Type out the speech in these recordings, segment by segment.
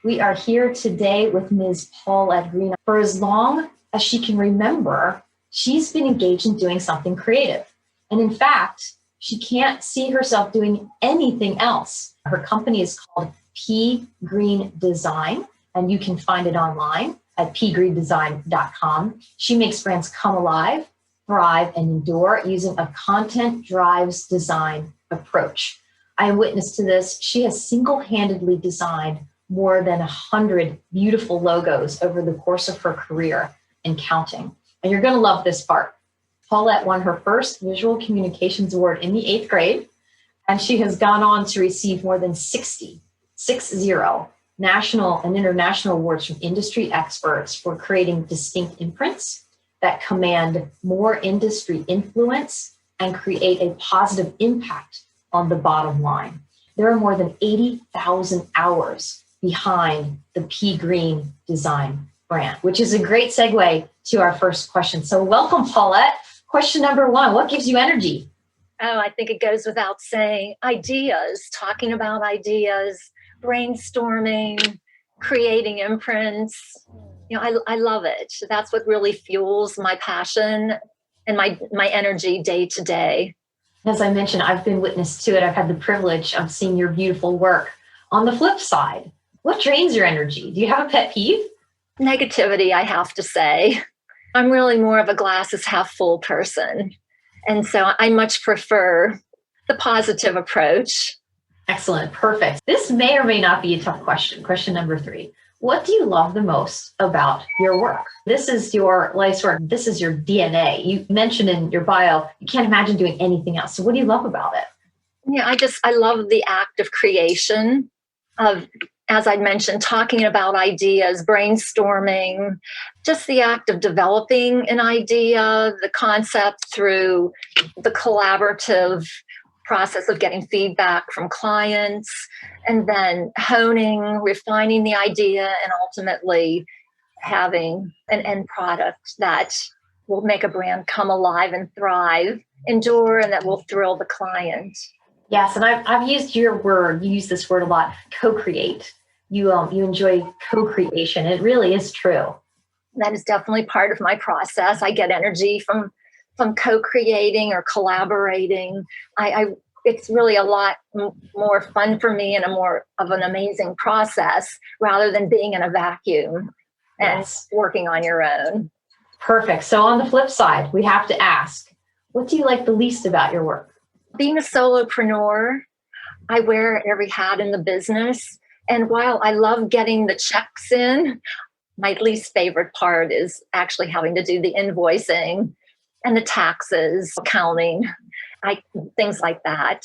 We are here today with Ms. Paulette Green. For as long as she can remember, she's been engaged in doing something creative. And in fact, she can't see herself doing anything else. Her company is called P Green Design, and you can find it online at pgreendesign.com. She makes brands come alive, thrive, and endure using a content drives design approach. I am witness to this. She has single-handedly designed more than 100 beautiful logos over the course of her career and counting. And you're going to love this part. Paulette won her first Visual Communications Award in the 8th grade, and she has gone on to receive more than 60 national and international awards from industry experts for creating distinct imprints that command more industry influence and create a positive impact on the bottom line. There are more than 80,000 hours behind the P Green Design brand, which is a great segue to our first question. So welcome, Paulette. Question number 1, what gives you energy? Oh, I think it goes without saying, ideas, talking about ideas, brainstorming, creating imprints. I love it. That's what really fuels my passion and my energy day to day. As I mentioned, I've been witness to it. I've had the privilege of seeing your beautiful work. On the flip side, what drains your energy? Do you have a pet peeve? Negativity, I have to say. I'm really more of a glasses half full person. And so I much prefer the positive approach. Excellent. Perfect. This may or may not be a tough question. Question number 3. What do you love the most about your work? This is your life's work. This is your DNA. You mentioned in your bio, you can't imagine doing anything else. So what do you love about it? Yeah, I love the act of creation, of, as I mentioned, talking about ideas, brainstorming, just the act of developing an idea, the concept through the collaborative process of getting feedback from clients, and then honing, refining the idea, and ultimately having an end product that will make a brand come alive and thrive, endure, and that will thrill the client. Yes, and I've used your word. You use this word a lot. Co-create. You enjoy co-creation. It really is true. That is definitely part of my process. I get energy from co-creating or collaborating. It's really a lot more fun for me and a more of an amazing process rather than being in a vacuum and working on your own. Perfect. So on the flip side, we have to ask, what do you like the least about your work? Being a solopreneur, I wear every hat in the business. And while I love getting the checks in, my least favorite part is actually having to do the invoicing and the taxes, accounting, things like that.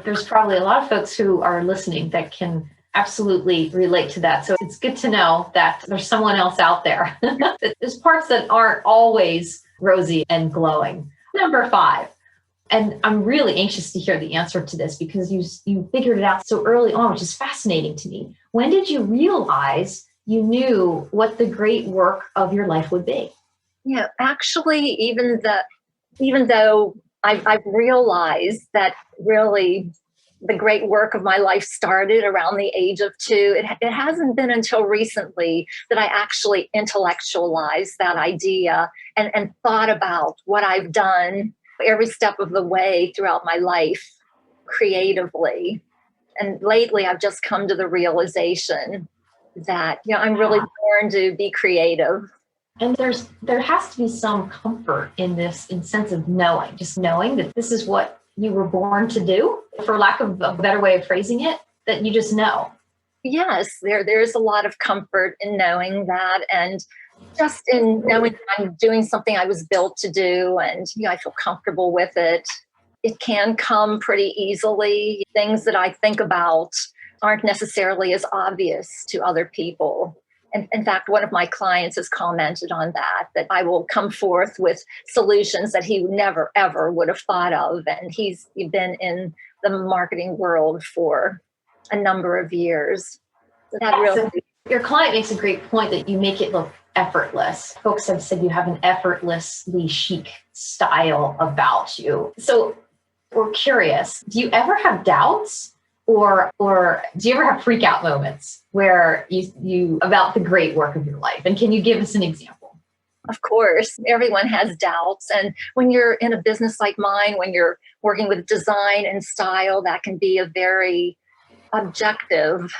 There's probably a lot of folks who are listening that can absolutely relate to that. So it's good to know that there's someone else out there. There's parts that aren't always rosy and glowing. Number 5. And I'm really anxious to hear the answer to this because you figured it out so early on, which is fascinating to me. When did you realize you knew what the great work of your life would be? Yeah, actually, even though I've realized that really the great work of my life started around the age of 2, it hasn't been until recently that I actually intellectualized that idea and thought about what I've done every step of the way throughout my life creatively. And lately I've just come to the realization that, I'm really born to be creative. And there has to be some comfort in this, in sense of knowing, just knowing that this is what you were born to do, for lack of a better way of phrasing it, that you just know. Yes, there's a lot of comfort in knowing that, and just in knowing that I'm doing something I was built to do, and I feel comfortable with it. It can come pretty easily. Things that I think about aren't necessarily as obvious to other people. And in fact, one of my clients has commented on that I will come forth with solutions that he never, ever would have thought of. And he's been in the marketing world for a number of years. So that really... Your client makes a great point that you make it look effortless. Folks have said you have an effortlessly chic style about you. So we're curious, do you ever have doubts Or do you ever have freak out moments where you about the great work of your life? And can you give us an example? Of course, everyone has doubts. And when you're in a business like mine, when you're working with design and style, that can be a very subjective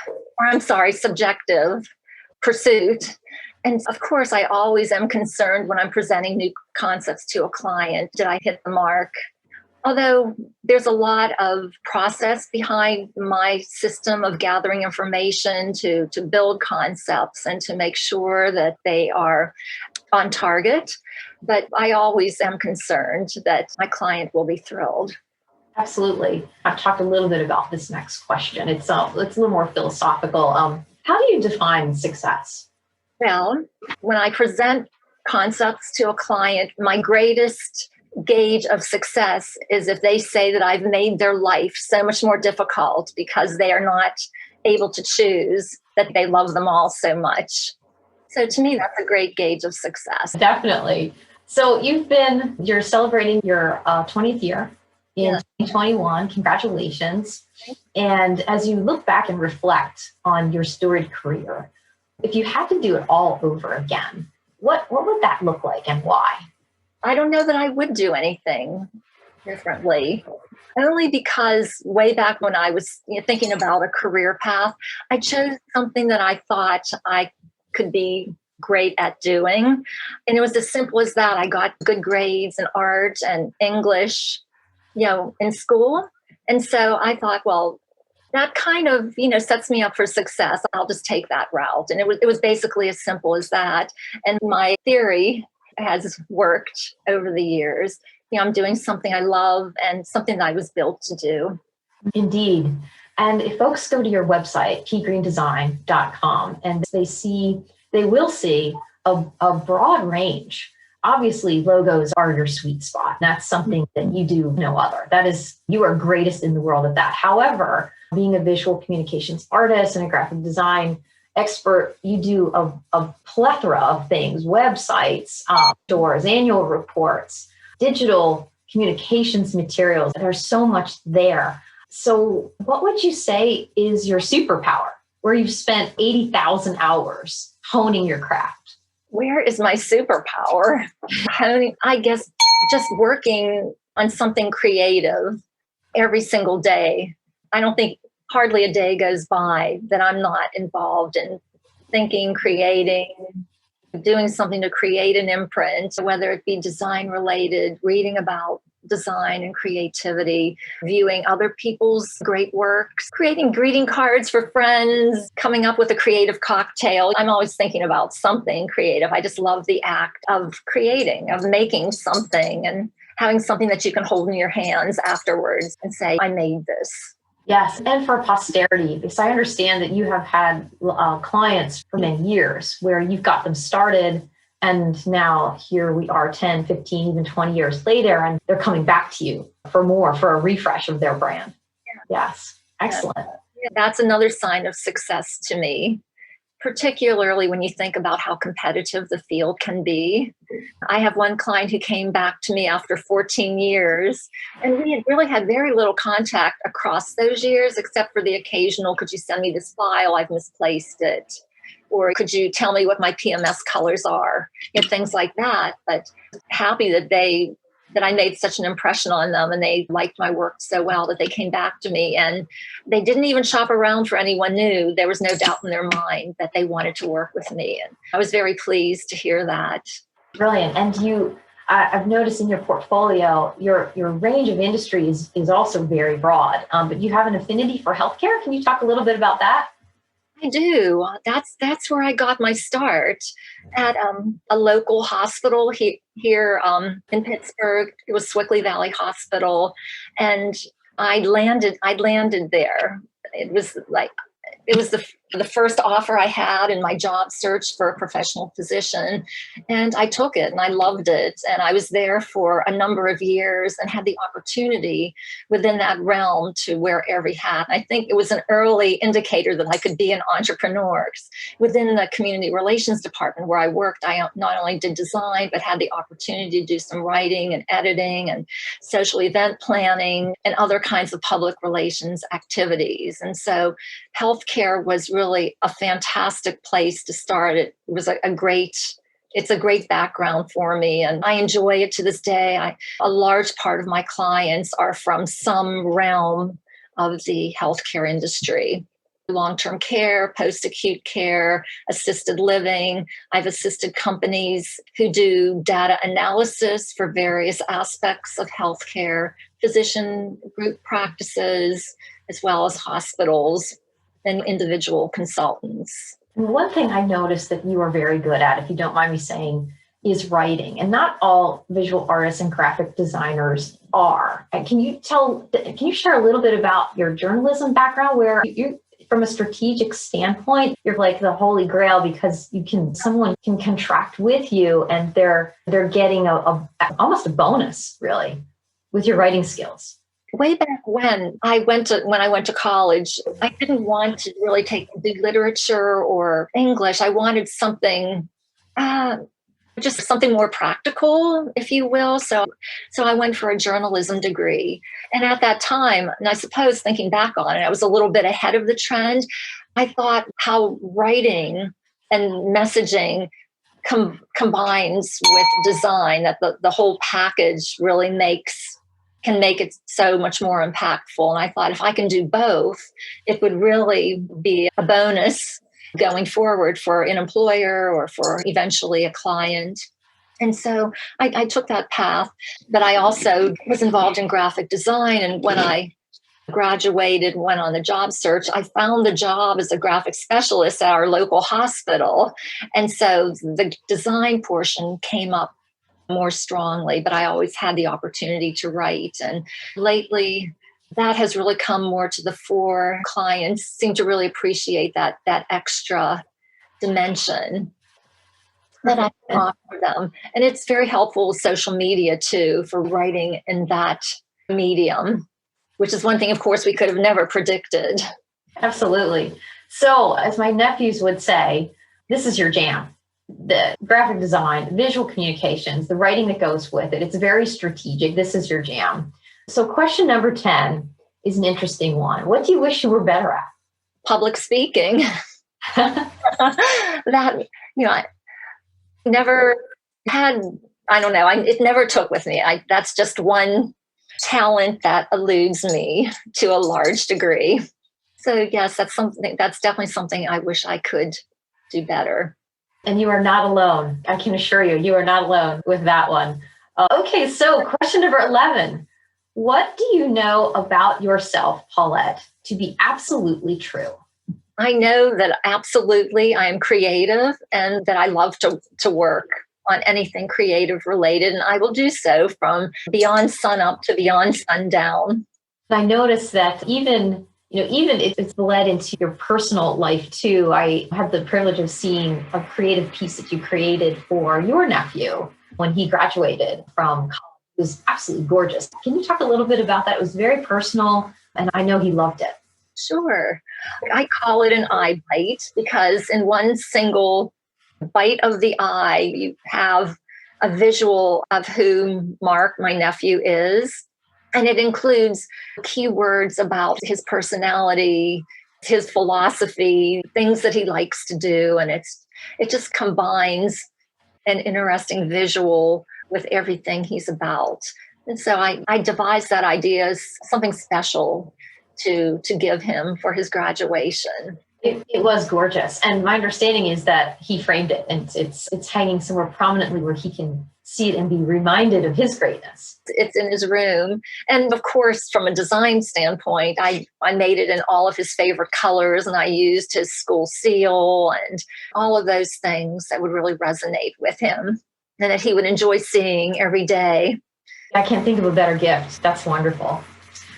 pursuit. And of course, I always am concerned when I'm presenting new concepts to a client. Did I hit the mark? Although there's a lot of process behind my system of gathering information to build concepts and to make sure that they are on target. But I always am concerned that my client will be thrilled. Absolutely. I've talked a little bit about this next question. It's a little more philosophical. How do you define success? Well, when I present concepts to a client, my greatest gauge of success is if they say that I've made their life so much more difficult because they are not able to choose, that they love them all so much. So to me, that's a great gauge of success. Definitely. So you're celebrating your 20th year in 2021. Congratulations. And as you look back and reflect on your storied career, if you had to do it all over again, what would that look like and why? I don't know that I would do anything differently, only because way back when I was thinking about a career path, I chose something that I thought I could be great at doing. And it was as simple as that. I got good grades in art and English, in school. And so I thought, well, that kind of, sets me up for success. I'll just take that route. And it was basically as simple as that. And my theory has worked over the years. I'm doing something I love and something that I was built to do. Indeed. And if folks go to your website, pgreendesign.com, and they will see a broad range. Obviously, logos are your sweet spot. That's something that you do no other. You are greatest in the world at that. However, being a visual communications artist and a graphic design expert, you do a plethora of things: websites, stores, annual reports, digital communications materials. There's so much there. So what would you say is your superpower, where you've spent 80,000 hours honing your craft? Where is my superpower? I guess just working on something creative every single day. I don't think hardly a day goes by that I'm not involved in thinking, creating, doing something to create an imprint, whether it be design related, reading about design and creativity, viewing other people's great works, creating greeting cards for friends, coming up with a creative cocktail. I'm always thinking about something creative. I just love the act of creating, of making something and having something that you can hold in your hands afterwards and say, I made this. Yes, and for posterity, because I understand that you have had clients for many years where you've got them started, and now here we are 10, 15, even 20 years later, and they're coming back to you for a refresh of their brand. Yeah. Yes, excellent. Yeah, that's another sign of success to me, particularly when you think about how competitive the field can be. I have one client who came back to me after 14 years, and we had really had very little contact across those years, except for the occasional, could you send me this file? I've misplaced it. Or could you tell me what my PMS colors are? Things like that. But happy that I made such an impression on them and they liked my work so well that they came back to me, and they didn't even shop around for anyone new. There was no doubt in their mind that they wanted to work with me. And I was very pleased to hear that. Brilliant. And I've noticed in your portfolio, your range of industries is also very broad, but you have an affinity for healthcare. Can you talk a little bit about that? I do. That's where I got my start, at a local hospital here in Pittsburgh. It was Swickley Valley Hospital, and I landed there. It was the first offer I had in my job search for a professional position. And I took it and I loved it. And I was there for a number of years and had the opportunity within that realm to wear every hat. I think it was an early indicator that I could be an entrepreneur. Within the community relations department where I worked, I not only did design, but had the opportunity to do some writing and editing and social event planning and other kinds of public relations activities. And so healthcare was really a fantastic place to start. It was it's a great background for me, and I enjoy it to this day. A large part of my clients are from some realm of the healthcare industry. Long-term care, post-acute care, assisted living. I've assisted companies who do data analysis for various aspects of healthcare, physician group practices, as well as hospitals and individual consultants. One thing I noticed that you are very good at, if you don't mind me saying, is writing. And not all visual artists and graphic designers are. Can you share a little bit about your journalism background, where you, from a strategic standpoint, you're like the holy grail, because someone can contract with you and they're getting almost a bonus, really, with your writing skills. Way back when I went to college, I didn't want to really do literature or English. I wanted something, just something more practical, if you will. So I went for a journalism degree. And at that time, and I suppose thinking back on it, I was a little bit ahead of the trend. I thought how writing and messaging combines with design, that the whole package really can make it so much more impactful. And I thought if I can do both, it would really be a bonus going forward for an employer or for eventually a client. And so I took that path, but I also was involved in graphic design. And when I graduated, went on the job search, I found the job as a graphic specialist at our local hospital. And so the design portion came up more strongly, but I always had the opportunity to write. And lately, that has really come more to the fore. Clients seem to really appreciate that extra dimension that I can offer them. And it's very helpful with social media too, for writing in that medium, which is one thing, of course, we could have never predicted. Absolutely. So, as my nephews would say, this is your jam. The graphic design, visual communications, the writing that goes with it. It's very strategic. This is your jam. So question number 10 is an interesting one. What do you wish you were better at? Public speaking. That, I never had, I don't know, it never took with me. That's just one talent that eludes me to a large degree. So yes, that's definitely something I wish I could do better. And you are not alone. I can assure you, you are not alone with that one. Okay, so question number 11. What do you know about yourself, Paulette, to be absolutely true? I know that absolutely I am creative and that I love to work on anything creative related. And I will do so from beyond sunup to beyond sundown. I noticed that even if it's bled into your personal life too. I had the privilege of seeing a creative piece that you created for your nephew when he graduated from college. It was absolutely gorgeous. Can you talk a little bit about that? It was very personal, and I know he loved it. Sure. I call it an eye bite because in one single bite of the eye, you have a visual of who Mark, my nephew, is. And it includes keywords about his personality, his philosophy, things that he likes to do. And it just combines an interesting visual with everything he's about. And so I devised that idea as something special to give him for his graduation. It was gorgeous. And my understanding is that he framed it and it's hanging somewhere prominently where he can see it and be reminded of his greatness. It's in his room. And of course, from a design standpoint, I made it in all of his favorite colors, and I used his school seal and all of those things that would really resonate with him and that he would enjoy seeing every day. I can't think of a better gift. That's wonderful.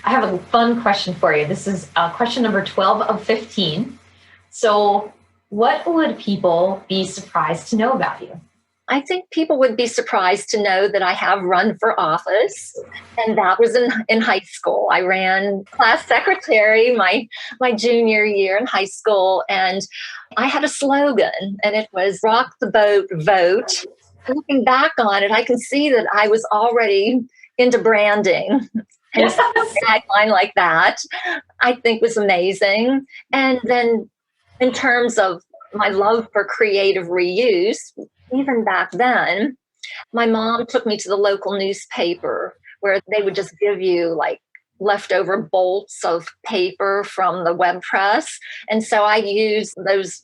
I have a fun question for you. This is question number 12 of 15. So what would people be surprised to know about you? I think people would be surprised to know that I have run for office, and that was in high school. I ran class secretary my junior year in high school, and I had a slogan, and it was "Rock the boat, vote." Looking back on it, I can see that I was already into branding. And Yes. a tagline like that, I think, was amazing. And then in terms of my love for creative reuse, even back then, my mom took me to the local newspaper where they would just give you like leftover bolts of paper from the web press. And so I used those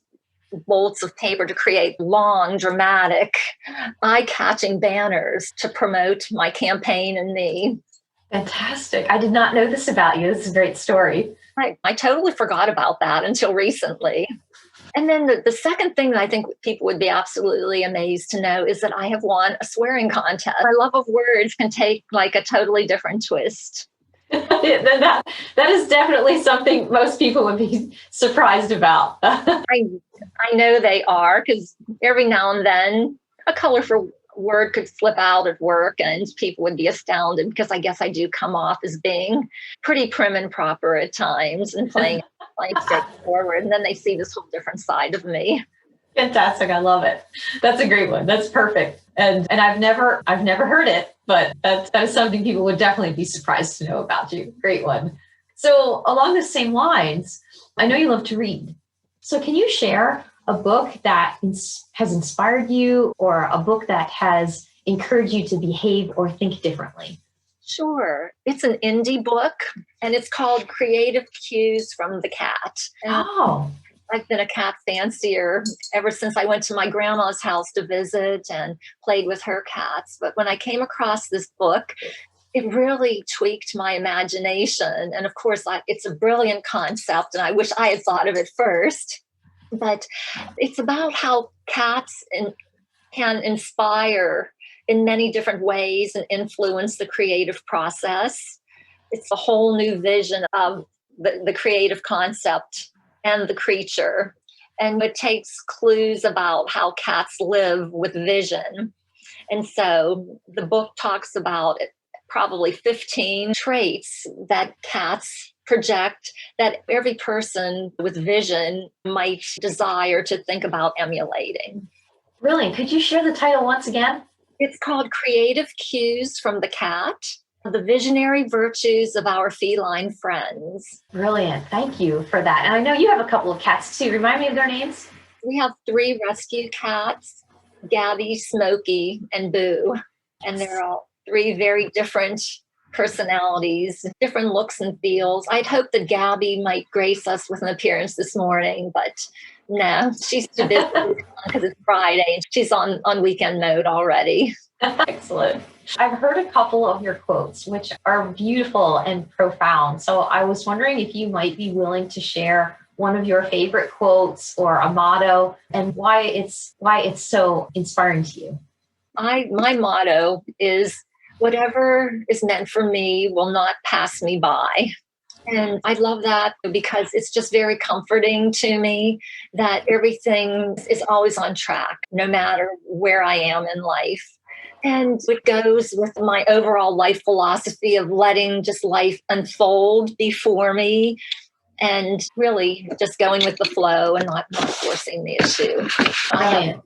bolts of paper to create long, dramatic, eye-catching banners to promote my campaign and me. Fantastic. I did not know this about you. This is a great story. I totally forgot about that until recently. And then the second thing that I think people would be absolutely amazed to know is that I have won a swearing contest. My love of words can take like a totally different twist. That is definitely something most people would be surprised about. I know they are, because every now and then a colorful word could slip out at work and people would be astounded, because I guess I do come off as being pretty prim and proper at times and playing straightforward. And then they see this whole different side of me. Fantastic. I love it. That's a great one. That's perfect. And I've never heard it, but that is something people would definitely be surprised to know about you. Great one. So along the same lines, I know you love to read. So can you share a book that has inspired you, or a book that has encouraged you to behave or think differently? Sure. It's an indie book, and it's called Creative Cues from the Cat. Oh. I've been a cat fancier ever since I went to my grandma's house to visit and played with her cats. But when I came across this book, it really tweaked my imagination. And of course, it's a brilliant concept, and I wish I had thought of it first. But it's about how cats can inspire in many different ways and influence the creative process. It's a whole new vision of the creative concept and the creature. And it takes clues about how cats live with vision. And so the book talks about probably 15 traits that cats project that every person with vision might desire to think about emulating. Brilliant. Could you share the title once again? It's called Creative Cues from the Cat: The Visionary Virtues of Our Feline Friends. Brilliant. Thank you for that. And I know you have a couple of cats too. Remind me of their names. We have 3 rescue cats, Gabby, Smokey, and Boo. And they're all 3 very different personalities, different looks and feels. I'd hoped that Gabby might grace us with an appearance this morning, but no, she's too busy because it's Friday and she's on weekend mode already. Excellent. I've heard a couple of your quotes, which are beautiful and profound. So I was wondering if you might be willing to share one of your favorite quotes or a motto, and why it's so inspiring to you. My motto is, whatever is meant for me will not pass me by. And I love that because it's just very comforting to me that everything is always on track, no matter where I am in life. And it goes with my overall life philosophy of letting just life unfold before me and really just going with the flow and not forcing the issue. I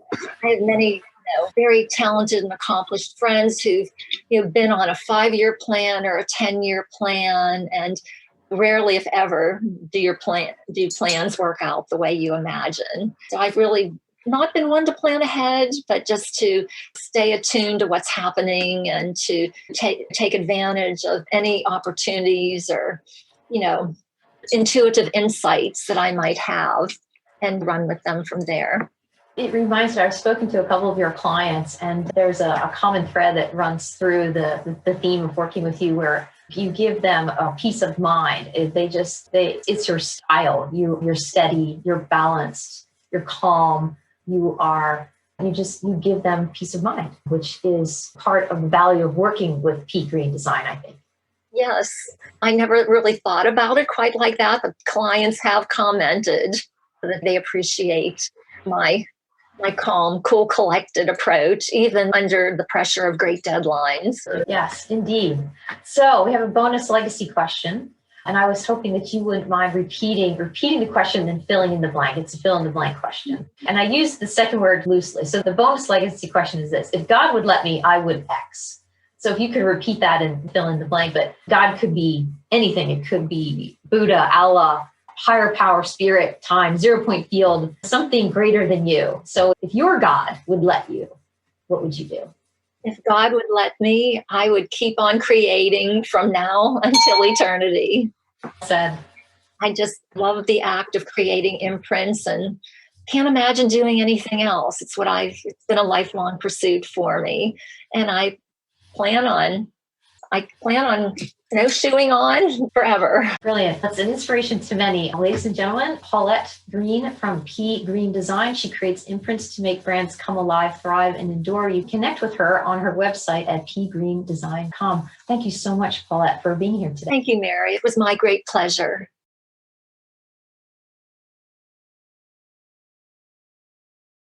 have many very talented and accomplished friends who've been on a 5-year plan or a 10-year plan, and rarely, if ever, do plans work out the way you imagine. So I've really not been one to plan ahead, but just to stay attuned to what's happening and to take advantage of any opportunities or, intuitive insights that I might have and run with them from there. It reminds me, I've spoken to a couple of your clients, and there's a common thread that runs through the theme of working with you, where if you give them a peace of mind, it's your style. You're steady, you're balanced, you're calm, you give them peace of mind, which is part of the value of working with P. Green Design, I think. Yes, I never really thought about it quite like that, but clients have commented. so that they appreciate my calm, cool, collected approach, even under the pressure of great deadlines. Yes, indeed. So we have a bonus legacy question. And I was hoping that you wouldn't mind repeating the question and filling in the blank. It's a fill in the blank question. And I use the second word loosely. So the bonus legacy question is this: if God would let me, I would X. So if you could repeat that and fill in the blank, but God could be anything. It could be Buddha, Allah, higher power, spirit, time, 0 point field, something greater than you. So if your God would let you, what would you do? If God would let me, I would keep on creating from now until eternity. Said. I just love the act of creating imprints and can't imagine doing anything else. It's been a lifelong pursuit for me. And I plan on snowshoeing on forever. Brilliant. That's an inspiration to many. Ladies and gentlemen, Paulette Green from P Green Design. She creates imprints to make brands come alive, thrive, and endure. You connect with her on her website at pgreendesign.com. Thank you so much, Paulette, for being here today. Thank you, Mary. It was my great pleasure.